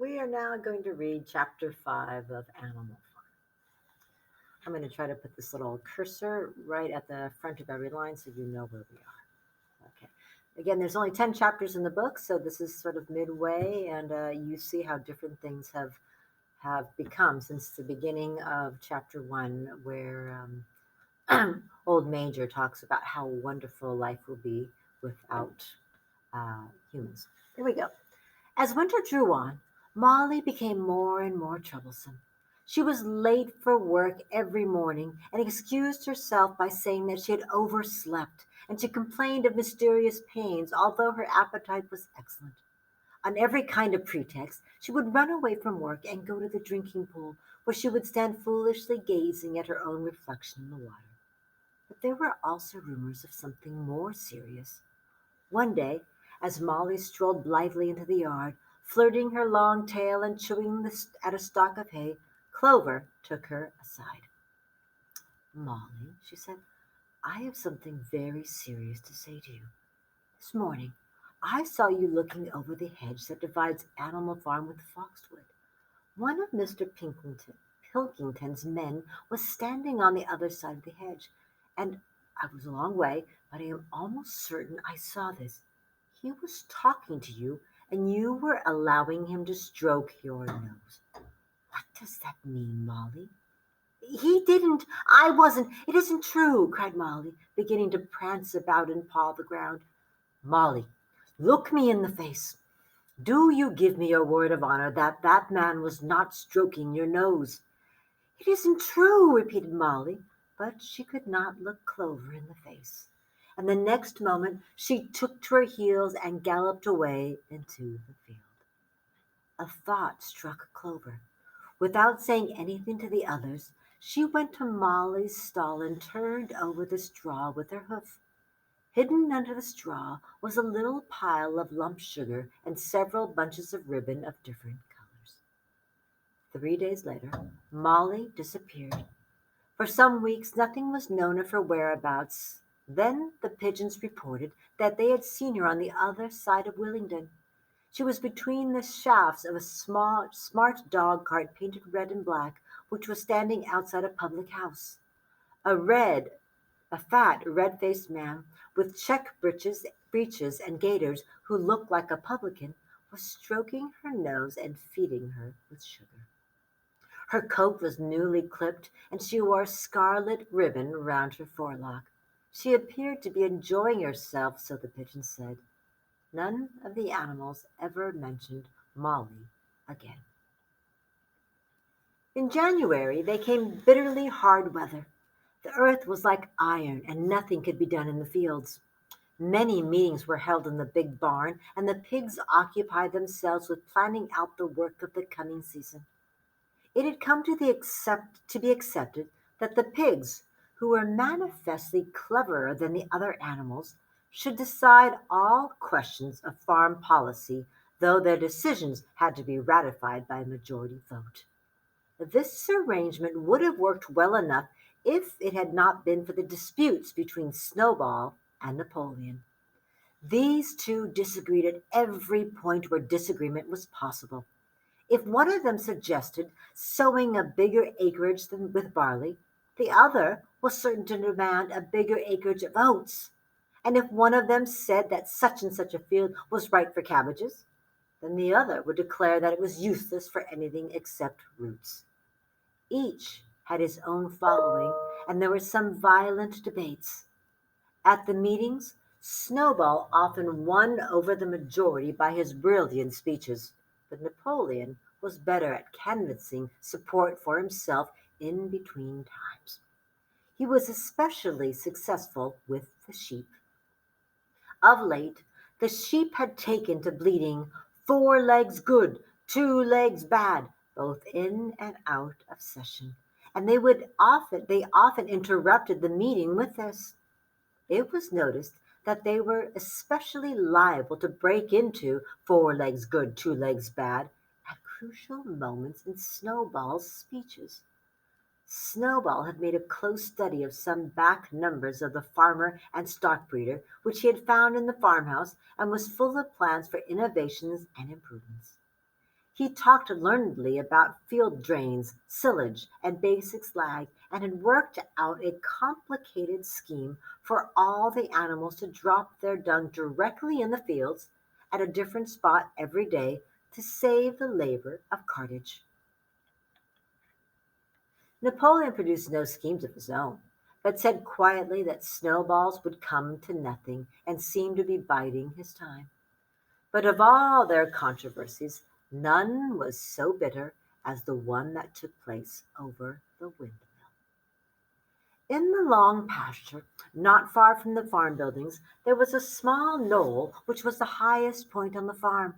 We are now going to read chapter 5 of Animal Farm. I'm going to try to put this little cursor right at the front of every line so you know where we are. Okay. Again, there's only 10 chapters in the book, so this is sort of midway, and you see how different things have become since the beginning of chapter 1, where Old Major talks about how wonderful life will be without humans. Here we go. As winter drew on, Molly became more and more troublesome. She was late for work every morning and excused herself by saying that she had overslept, and she complained of mysterious pains, although her appetite was excellent. On every kind of pretext, she would run away from work and go to the drinking pool, where she would stand foolishly gazing at her own reflection in the water. But there were also rumors of something more serious. One day, as Molly strolled blithely into the yard, flirting her long tail and chewing at a stalk of hay, Clover took her aside. "Molly," she said, "I have something very serious to say to you. This morning I saw you looking over the hedge that divides Animal Farm with Foxwood. One of Mr. Pilkington's men was standing on the other side of the hedge, and I was a long way, but I am almost certain I saw this. He was talking to you, and you were allowing him to stroke your nose. What does that mean, Molly?" "He didn't. I wasn't. It isn't true," cried Molly, beginning to prance about and paw the ground. "Molly, look me in the face. Do you give me your word of honor that that man was not stroking your nose?" "It isn't true," repeated Molly, but she could not look Clover in the face, and the next moment she took to her heels and galloped away into the field. A thought struck Clover. Without saying anything to the others, she went to Molly's stall and turned over the straw with her hoof. Hidden under the straw was a little pile of lump sugar and several bunches of ribbon of different colors. 3 days later, Molly disappeared. For some weeks nothing was known of her whereabouts. Then the pigeons reported that they had seen her on the other side of Willingdon. She was between the shafts of a smart dog cart painted red and black, which was standing outside a public house. A red, a fat, red-faced man with check breeches and gaiters, who looked like a publican, was stroking her nose and feeding her with sugar. Her coat was newly clipped, and she wore a scarlet ribbon round her forelock. She appeared to be enjoying herself, so the pigeon said. None of the animals ever mentioned Molly again. In January there came bitterly hard weather. The earth was like iron, and nothing could be done in the fields. Many meetings were held in the big barn, and the pigs occupied themselves with planning out the work of the coming season. It had come to be accepted that the pigs, who were manifestly cleverer than the other animals, should decide all questions of farm policy, though their decisions had to be ratified by a majority vote. This arrangement would have worked well enough if it had not been for the disputes between Snowball and Napoleon. These two disagreed at every point where disagreement was possible. If one of them suggested sowing a bigger acreage than with barley, the other was certain to demand a bigger acreage of oats. And if one of them said that such and such a field was right for cabbages, then the other would declare that it was useless for anything except roots. Each had his own following, and there were some violent debates. At the meetings, Snowball often won over the majority by his brilliant speeches, but Napoleon was better at canvassing support for himself in between times. He was especially successful with the sheep. Of late, the sheep had taken to bleating, "Four legs good, two legs bad," both in and out of session, and they often interrupted the meeting with this. It was noticed that they were especially liable to break into "four legs good, two legs bad" at crucial moments in Snowball's speeches. Snowball had made a close study of some back numbers of the Farmer and Stock Breeder, which he had found in the farmhouse, and was full of plans for innovations and improvements. He talked learnedly about field drains, silage, and basic slag, and had worked out a complicated scheme for all the animals to drop their dung directly in the fields at a different spot every day to save the labor of cartage. Napoleon produced no schemes of his own, but said quietly that snowballs would come to nothing and seemed to be biding his time. But of all their controversies, none was so bitter as the one that took place over the windmill. In the long pasture, not far from the farm buildings, there was a small knoll which was the highest point on the farm.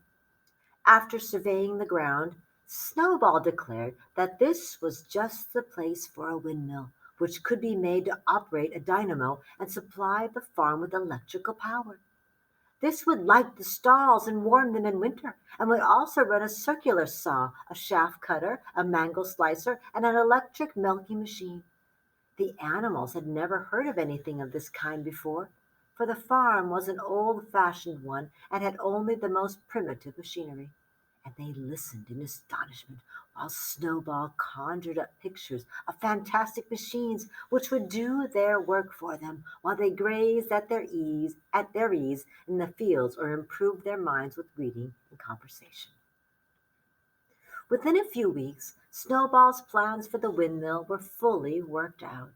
After surveying the ground, Snowball declared that this was just the place for a windmill, which could be made to operate a dynamo and supply the farm with electrical power. This would light the stalls and warm them in winter, and would also run a circular saw, a shaft cutter, a mangle slicer, and an electric milking machine. The animals had never heard of anything of this kind before, for the farm was an old-fashioned one and had only the most primitive machinery. And they listened in astonishment while Snowball conjured up pictures of fantastic machines which would do their work for them while they grazed at their ease in the fields or improved their minds with reading and conversation. Within a few weeks, Snowball's plans for the windmill were fully worked out.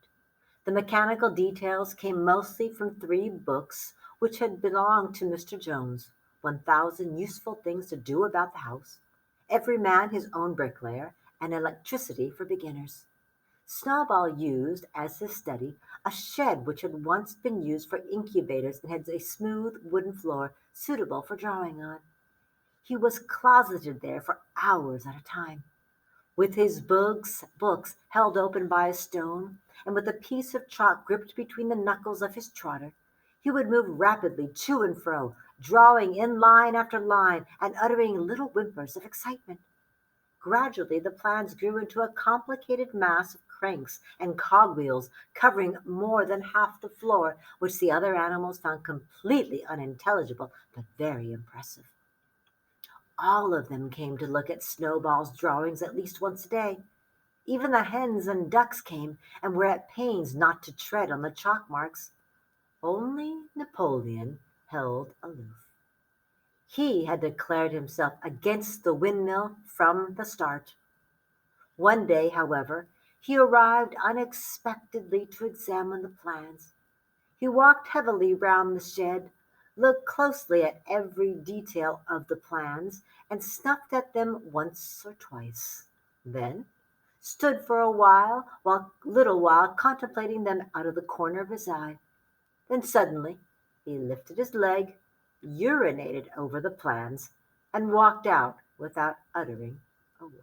The mechanical details came mostly from 3 books which had belonged to Mr. Jones: 1,000 Useful Things to Do About the House, Every Man His Own Bricklayer, and Electricity for Beginners. Snowball used, as his study, a shed which had once been used for incubators and had a smooth wooden floor suitable for drawing on. He was closeted there for hours at a time. With his books held open by a stone, and with a piece of chalk gripped between the knuckles of his trotter, he would move rapidly to and fro, drawing in line after line and uttering little whimpers of excitement. Gradually the plans grew into a complicated mass of cranks and cogwheels covering more than half the floor, which the other animals found completely unintelligible but very impressive. All of them came to look at Snowball's drawings at least once a day. Even the hens and ducks came, and were at pains not to tread on the chalk marks. Only Napoleon held aloof. He had declared himself against the windmill from the start. One day, however, he arrived unexpectedly to examine the plans. He walked heavily round the shed, looked closely at every detail of the plans, and snuffed at them once or twice. Then stood for a little while contemplating them out of the corner of his eye. Then suddenly he lifted his leg, urinated over the plans, and walked out without uttering a word.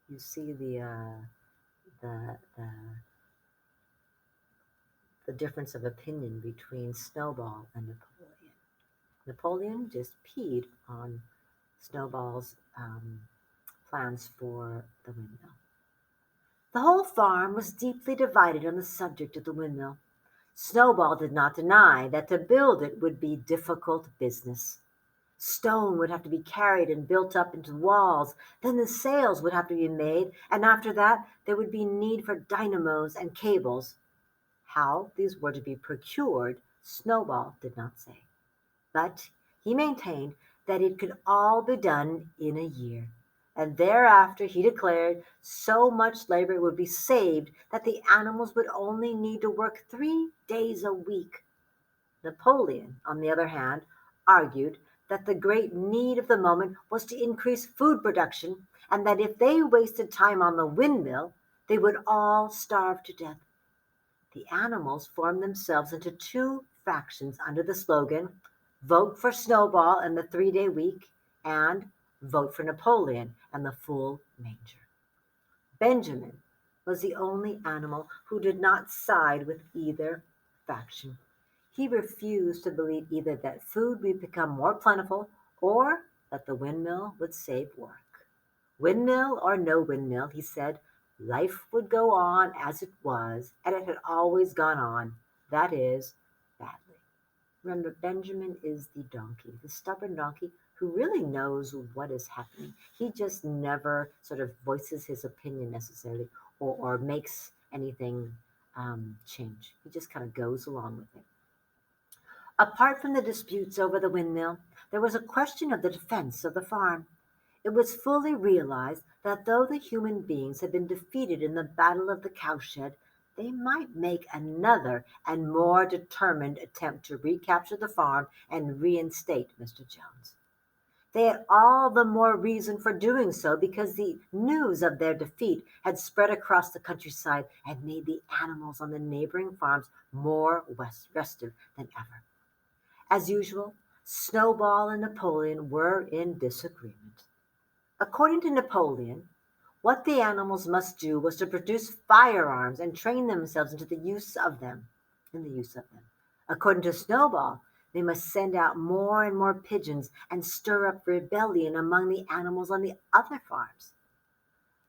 You see the the the difference of opinion between Snowball and Napoleon. Napoleon just peed on Snowball's plans for the windmill. The whole farm was deeply divided on the subject of the windmill. Snowball did not deny that to build it would be difficult business. Stone would have to be carried and built up into walls, then the sails would have to be made, and after that there would be need for dynamos and cables. How these were to be procured, Snowball did not say, but he maintained that it could all be done in a year, and thereafter he declared so much labor would be saved that the animals would only need to work 3 days a week. Napoleon, on the other hand, argued that the great need of the moment was to increase food production, and that if they wasted time on the windmill, they would all starve to death. The animals formed themselves into 2 factions under the slogan, "Vote for Snowball and the 3-day week," and "Vote for Napoleon and the full manger." Benjamin was the only animal who did not side with either faction. He refused to believe either that food would become more plentiful or that the windmill would save work. Windmill or no windmill, he said, life would go on as it was, and it had always gone on, that is, badly. Remember, Benjamin is the donkey, the stubborn donkey who really knows what is happening. He just never sort of voices his opinion necessarily or makes anything change. He just kind of goes along with it. Apart from the disputes over the windmill, there was a question of the defense of the farm. It was fully realized that though the human beings had been defeated in the battle of the cowshed, they might make another and more determined attempt to recapture the farm and reinstate Mr. Jones. They had all the more reason for doing so because the news of their defeat had spread across the countryside and made the animals on the neighboring farms more restive than ever. As usual, Snowball and Napoleon were in disagreement. According to Napoleon, what the animals must do was to produce firearms and train themselves into the use of them. According to Snowball, they must send out more and more pigeons and stir up rebellion among the animals on the other farms.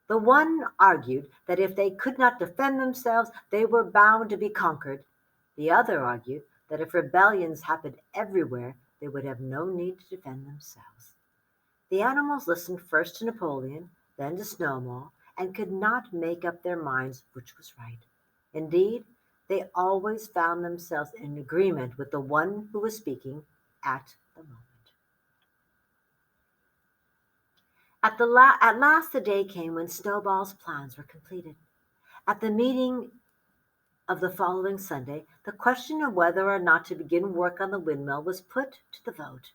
The one argued that if they could not defend themselves, they were bound to be conquered. The other argued that if rebellions happened everywhere, they would have no need to defend themselves. The animals listened first to Napoleon, then to Snowball, and could not make up their minds which was right. Indeed, they always found themselves in agreement with the one who was speaking at the moment. At last the day came when Snowball's plans were completed. At the meeting of the following Sunday, the question of whether or not to begin work on the windmill was put to the vote.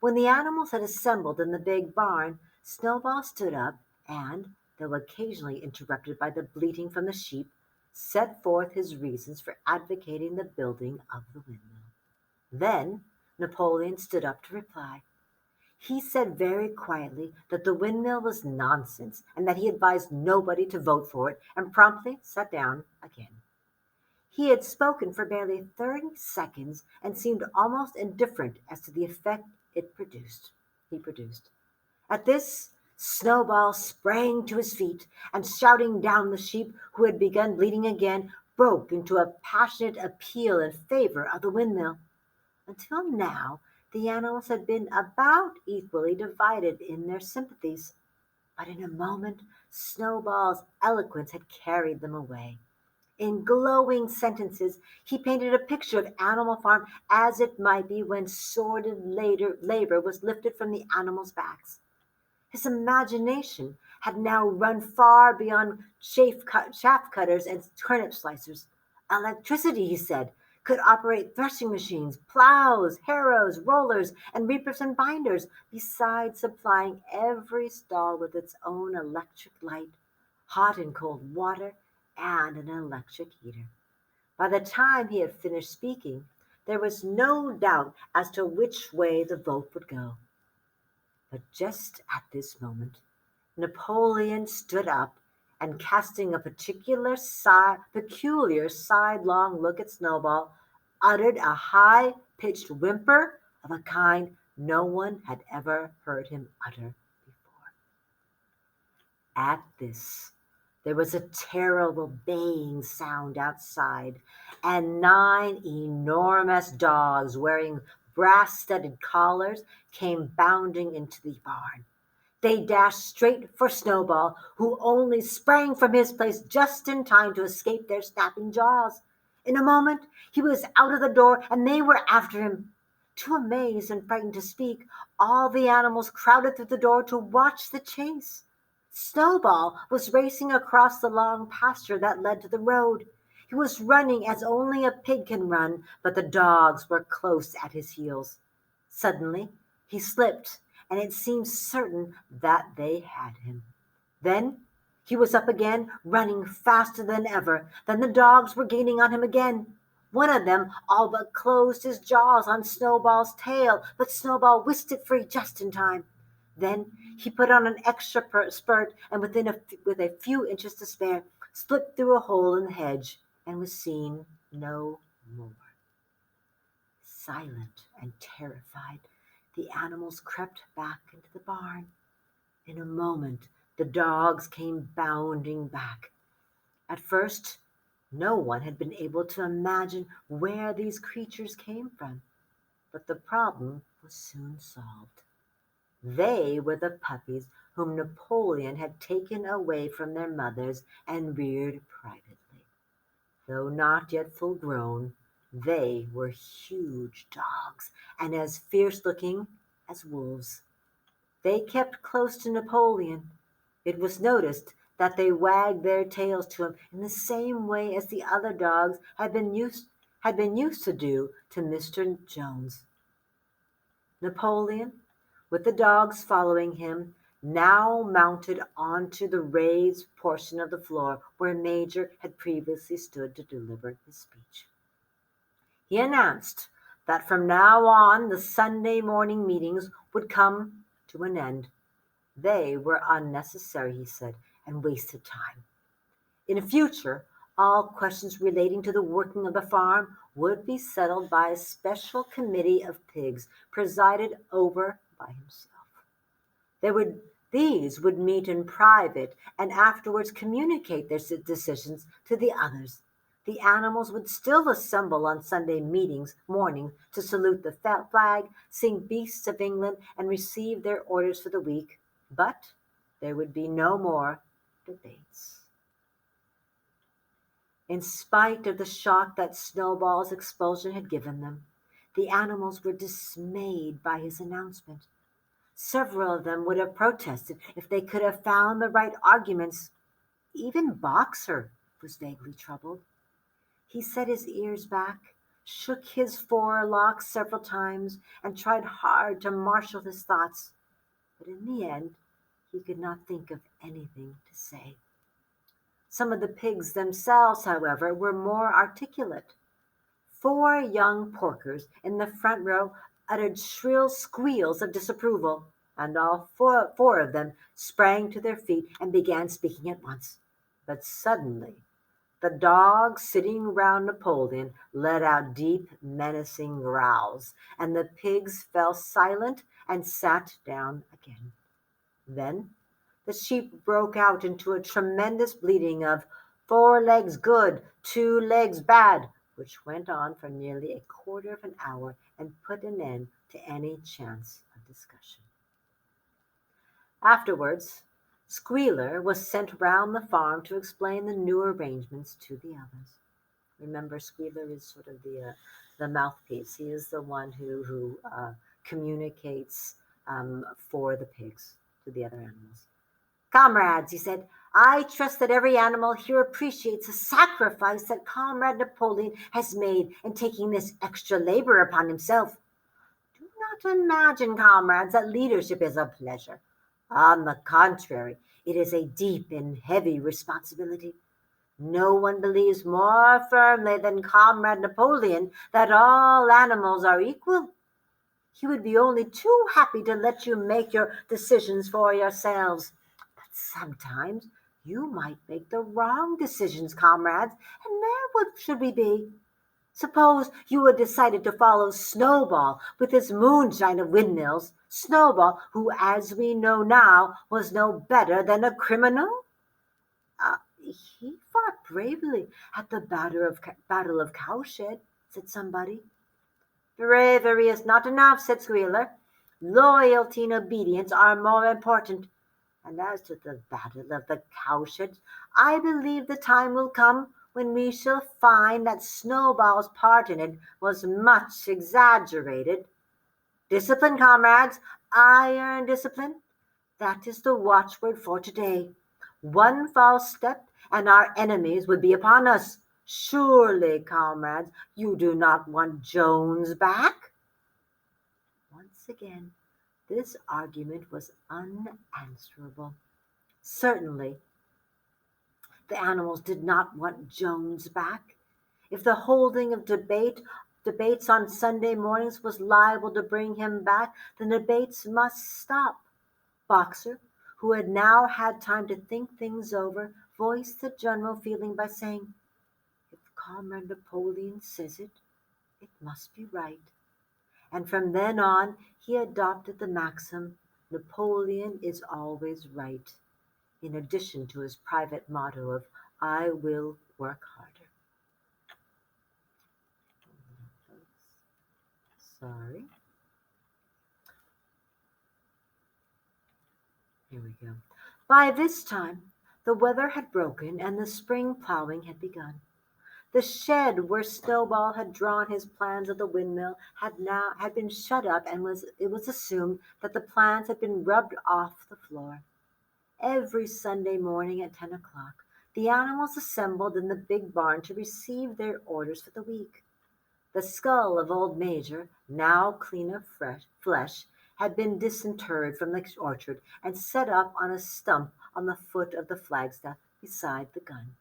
When the animals had assembled in the big barn, Snowball stood up and, though occasionally interrupted by the bleating from the sheep, set forth his reasons for advocating the building of the windmill. Then Napoleon stood up to reply. He said very quietly that the windmill was nonsense and that he advised nobody to vote for it, and promptly sat down again. He had spoken for barely 30 seconds and seemed almost indifferent as to the effect he produced. At this, Snowball sprang to his feet and, shouting down the sheep, who had begun bleating again, broke into a passionate appeal in favor of the windmill. Until now, the animals had been about equally divided in their sympathies, but in a moment Snowball's eloquence had carried them away. In glowing sentences, he painted a picture of Animal Farm as it might be when sordid labor was lifted from the animals' backs. His imagination had now run far beyond chaff cutters and turnip slicers. Electricity, he said, could operate threshing machines, plows, harrows, rollers, and reapers and binders, besides supplying every stall with its own electric light, hot and cold water, and an electric heater. By the time he had finished speaking, there was no doubt as to which way the vote would go. But just at this moment, Napoleon stood up and, casting a peculiar sidelong look at Snowball, uttered a high-pitched whimper of a kind no one had ever heard him utter before. At this, there was a terrible baying sound outside, and 9 enormous dogs wearing brass-studded collars came bounding into the barn. They dashed straight for Snowball, who only sprang from his place just in time to escape their snapping jaws. In a moment he was out of the door, and they were after him. Too amazed and frightened to speak, all the animals crowded through the door to watch the chase. Snowball was racing across the long pasture that led to the road. He was running as only a pig can run, but the dogs were close at his heels. Suddenly he slipped, and it seemed certain that they had him. Then he was up again, running faster than ever. Then the dogs were gaining on him again. One of them all but closed his jaws on Snowball's tail, but Snowball whisked it free just in time. Then he put on an extra spurt, and with a few inches to spare, slipped through a hole in the hedge and was seen no more. Silent and terrified, the animals crept back into the barn. In a moment, the dogs came bounding back. At first, no one had been able to imagine where these creatures came from, but the problem was soon solved. They were the puppies whom Napoleon had taken away from their mothers and reared privately. Though not yet full grown, they were huge dogs and as fierce-looking as wolves. They kept close to Napoleon. It was noticed that they wagged their tails to him in the same way as the other dogs had been used to do to Mr. Jones. Napoleon, with the dogs following him, now mounted onto the raised portion of the floor where Major had previously stood to deliver his speech. He announced that from now on the Sunday morning meetings would come to an end. They were unnecessary, he said, and wasted time. In future, all questions relating to the working of the farm would be settled by a special committee of pigs presided over by himself. These would meet in private and afterwards communicate their decisions to the others. The animals would still assemble on Sunday morning to salute the flag, sing Beasts of England, and receive their orders for the week. But there would be no more debates. In spite of the shock that Snowball's expulsion had given them, the animals were dismayed by his announcement. Several of them would have protested if they could have found the right arguments. Even Boxer was vaguely troubled. He set his ears back, shook his forelocks several times, and tried hard to marshal his thoughts. But in the end, he could not think of anything to say. Some of the pigs themselves, however, were more articulate. 4 young porkers in the front row uttered shrill squeals of disapproval, and all four of them sprang to their feet and began speaking at once. But suddenly, the dogs sitting round Napoleon let out deep, menacing growls, and the pigs fell silent and sat down again. Then the sheep broke out into a tremendous bleating of 4 legs good, 2 legs bad, which went on for nearly a quarter of an hour and put an end to any chance of discussion. Afterwards, Squealer was sent round the farm to explain the new arrangements to the others. Remember, Squealer is sort of the mouthpiece. He is the one who communicates for the pigs to the other animals. Comrades, he said, I trust that every animal here appreciates the sacrifice that Comrade Napoleon has made in taking this extra labor upon himself. Do not imagine, comrades, that leadership is a pleasure. On the contrary, it is a deep and heavy responsibility. No one believes more firmly than Comrade Napoleon that all animals are equal. He would be only too happy to let you make your decisions for yourselves. But sometimes you might make the wrong decisions, comrades, and where should we be? Suppose you had decided to follow Snowball with his moonshine of windmills, Snowball, who, as we know now, was no better than a criminal? He fought bravely at the Battle of Cowshed, said somebody. Bravery is not enough, said Squealer. Loyalty and obedience are more important. And as to the Battle of the Cowshed, I believe the time will come when we shall find that Snowball's part in it was much exaggerated. Discipline, comrades, iron discipline. That is the watchword for today. One false step, and our enemies would be upon us. Surely, comrades, you do not want Jones back? Once again, this argument was unanswerable. Certainly, the animals did not want Jones back. If the holding of debates on Sunday mornings was liable to bring him back, the debates must stop. Boxer, who had now had time to think things over, voiced the general feeling by saying, if Comrade Napoleon says it, it must be right. And from then on, he adopted the maxim, Napoleon is always right, in addition to his private motto of, I will work harder. Sorry. Here we go. By this time, the weather had broken and the spring plowing had begun. The shed where Snowball had drawn his plans of the windmill had been shut up, and it was assumed that the plans had been rubbed off the floor. Every Sunday morning at 10 o'clock, the animals assembled in the big barn to receive their orders for the week. The skull of old Major, now clean of flesh, had been disinterred from the orchard and set up on a stump on the foot of the flagstaff beside the gun.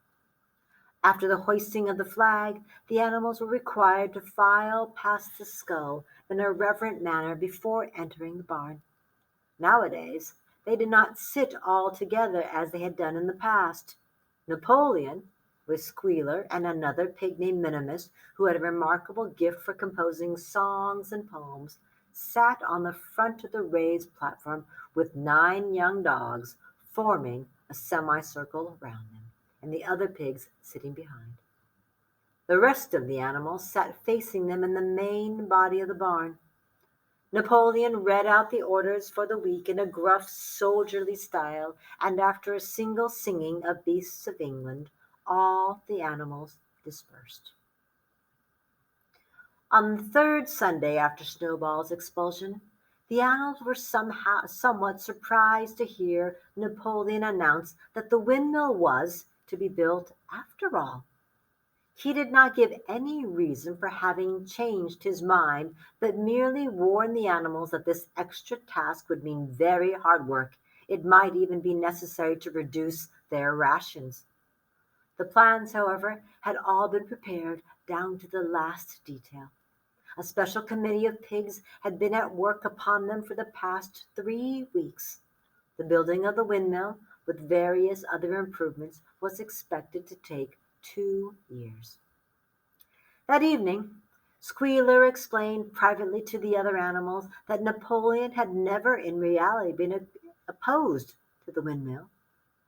After the hoisting of the flag, the animals were required to file past the skull in a reverent manner before entering the barn. Nowadays, they did not sit all together as they had done in the past. Napoleon, with Squealer and another pig named Minimus, who had a remarkable gift for composing songs and poems, sat on the front of the raised platform with 9 young dogs forming a semicircle around them, and the other pigs sitting behind. The rest of the animals sat facing them in the main body of the barn. Napoleon read out the orders for the week in a gruff, soldierly style, and after a single singing of Beasts of England, all the animals dispersed. On the third Sunday after Snowball's expulsion, the animals were somewhat surprised to hear Napoleon announce that the windmill was to be built after all. He did not give any reason for having changed his mind, but merely warned the animals that this extra task would mean very hard work. It might even be necessary to reduce their rations. The plans, however, had all been prepared down to the last detail. A special committee of pigs had been at work upon them for the past 3 weeks. The building of the windmill, with various other improvements, was expected to take 2 years. That evening, Squealer explained privately to the other animals that Napoleon had never in reality been opposed to the windmill.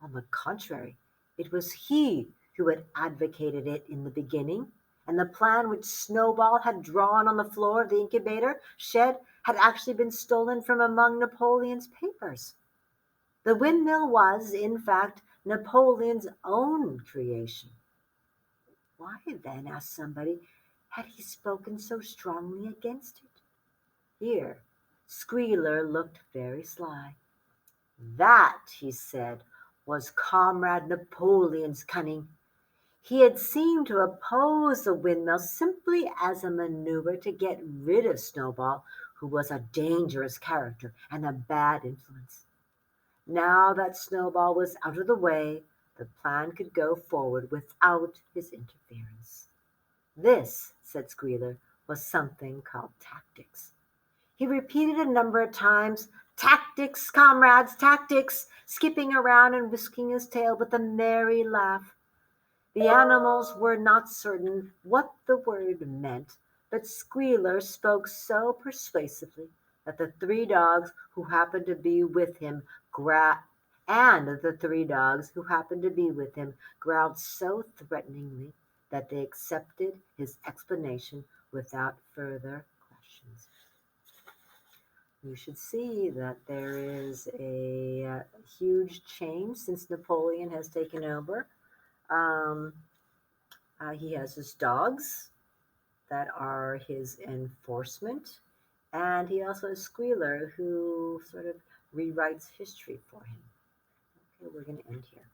On the contrary, it was he who had advocated it in the beginning, and the plan which Snowball had drawn on the floor of the incubator shed had actually been stolen from among Napoleon's papers. The windmill was, in fact, Napoleon's own creation. Why, then, asked somebody, had he spoken so strongly against it? Here, Squealer looked very sly. That, he said, was Comrade Napoleon's cunning. He had seemed to oppose the windmill simply as a maneuver to get rid of Snowball, who was a dangerous character and a bad influence. Now that Snowball was out of the way, the plan could go forward without his interference. This, said Squealer, was something called tactics. He repeated a number of times, "Tactics, comrades, tactics," skipping around and whisking his tail with a merry laugh. The animals were not certain what the word meant, but Squealer spoke so persuasively that the 3 dogs who happened to be with him growled so threateningly that they accepted his explanation without further questions. You should see that there is a huge change since Napoleon has taken over. He has his dogs that are his enforcement, and he also has Squealer, who sort of rewrites history for him. Okay, we're going to end here.